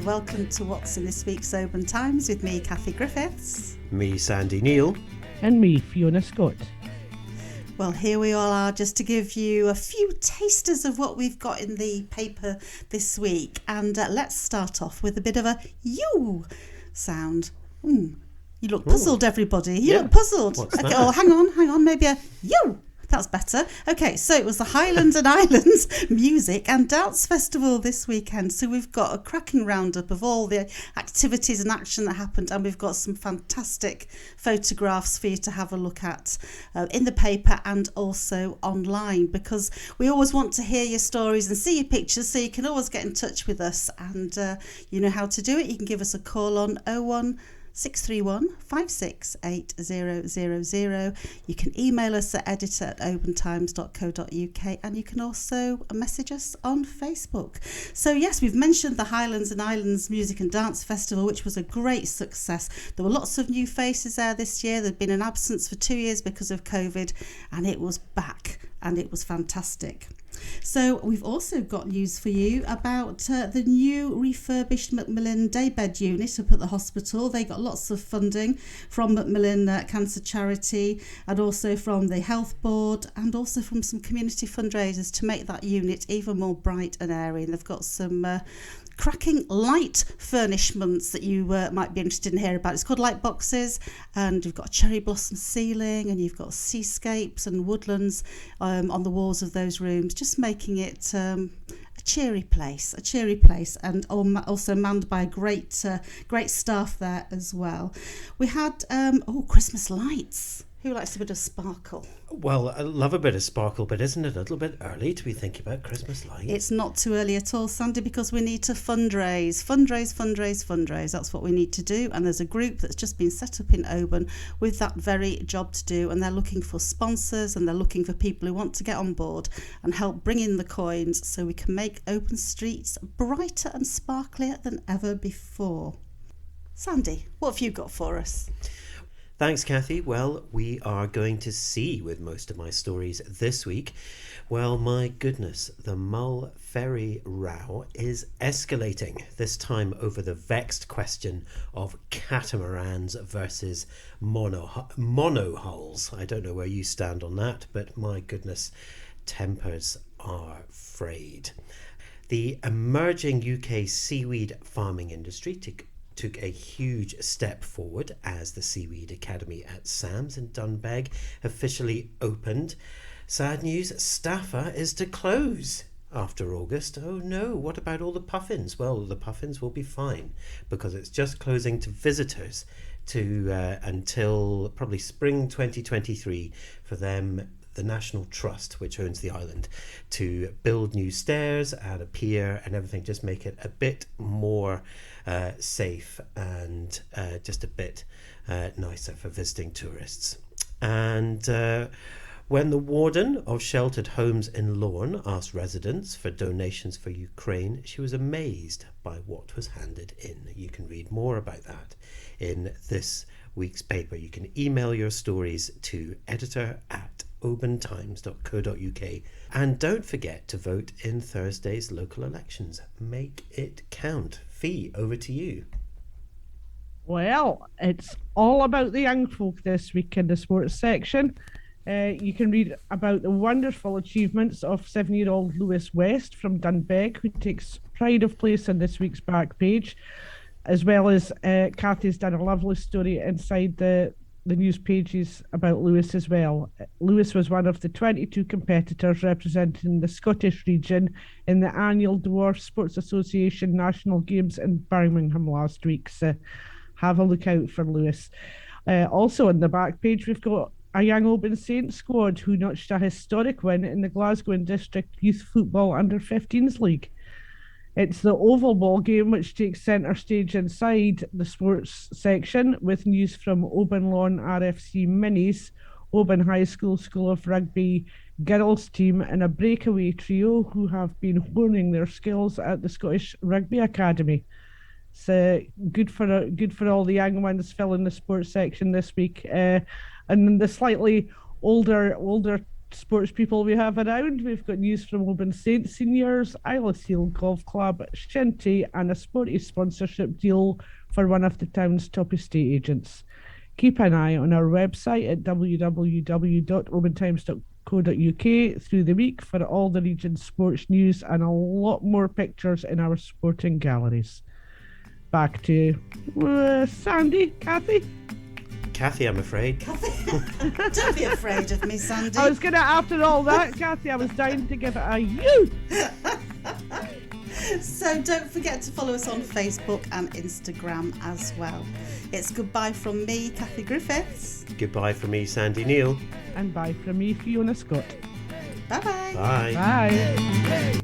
welcome to what's in this week's Oban Times with me, Kathy Griffiths. Me, Sandy Neal. And me, Fiona Scott. Well, here we all are just to give you a few tasters of what we've got in the paper this week. And let's start off with a bit of a you sound. You look puzzled, everybody. You look puzzled. What's okay, that? oh, hang on. Maybe a you. That's better. Okay, so it was the Highlands and Islands Music and Dance Festival this weekend. So we've got a cracking roundup of all the activities and action that happened, and we've got some fantastic photographs for you to have a look at in the paper and also online, because we always want to hear your stories and see your pictures, so you can always get in touch with us, and you know how to do it. You can give us a call on 01631 568000. You can email us at editor@obantimes.co.uk, and you can also message us on Facebook. So yes, we've mentioned the Highlands and Islands Music and Dance Festival, which was a great success. There were lots of new faces there this year. There'd been an absence for 2 years because of COVID, and it was back, and it was fantastic. So we've also got news for you about the new refurbished Macmillan daybed unit up at the hospital. They got lots of funding from Macmillan Cancer Charity, and also from the Health Board, and also from some community fundraisers to make that unit even more bright and airy. And they've got some cracking light furnishments that you might be interested in hearing about. It's called Light Boxes, and you've got a cherry blossom ceiling, and you've got seascapes and woodlands on the walls of those rooms, just making it a cheery place, and also manned by great staff there as well. We had Christmas lights. Who likes a bit of sparkle? Well, I love a bit of sparkle, but isn't it a little bit early to be thinking about Christmas lights? It's not too early at all, Sandy, because we need to fundraise. That's what we need to do. And there's a group that's just been set up in Oban with that very job to do. And they're looking for sponsors, and they're looking for people who want to get on board and help bring in the coins so we can make Oban streets brighter and sparklier than ever before. Sandy, what have you got for us? Thanks, Kathy. Well, we are going to see with most of my stories this week. Well, my goodness, the Mull ferry row is escalating, this time over the vexed question of catamarans versus monohulls. I don't know where you stand on that, but my goodness, tempers are frayed. The emerging UK seaweed farming industry took a huge step forward as the Seaweed Academy at Sam's in Dunbeg officially opened. Sad news, Staffa is to close after August. Oh no, what about all the puffins? Well, the puffins will be fine because it's just closing to visitors until probably spring 2023 for them, the National Trust, which owns the island, to build new stairs, add a pier and everything, just make it a bit more safe and just a bit nicer for visiting tourists. And when the warden of sheltered homes in Lorne asked residents for donations for Ukraine, she was amazed by what was handed in. You can read more about that in this week's paper. You can email your stories to editor@obantimes.co.uk, and don't forget to vote in Thursday's local elections. Make it count. Fee, over to you. Well, it's all about the young folk this week in the sports section. You can read about the wonderful achievements of 7-year-old Lewis West from Dunbeg, who takes pride of place on this week's back page, as well as Kathy's done a lovely story inside the news pages about Lewis as well. Lewis was one of the 22 competitors representing the Scottish region in the annual Dwarf Sports Association National Games in Birmingham last week, so have a look out for Lewis. Also on the back page, we've got a young Oban Saints squad who notched a historic win in the Glasgow and District Youth Football Under-15s League. It's the Oval Ball game which takes centre stage inside the sports section, with news from Oban Lawn RFC Minis, Oban High School School of Rugby girls team, and a breakaway trio who have been honing their skills at the Scottish Rugby Academy. So good for all the young ones filling the sports section this week. And the slightly older sports people we have around. We've got news from Oban Saints Seniors, Isle of Seal Golf Club, Shinty, and a sporty sponsorship deal for one of the town's top estate agents. Keep an eye on our website at www.obantimes.co.uk through the week for all the region's sports news and a lot more pictures in our sporting galleries. Back to Sandy, Kathy. Kathy, I'm afraid. Don't be afraid of me, Sandy. I was going to, after all that, Kathy, I was dying to give it a you. So don't forget to follow us on Facebook and Instagram as well. It's goodbye from me, Kathy Griffiths. Goodbye from me, Sandy Neal. And bye from me, Fiona Scott. Bye-bye. Bye. Bye.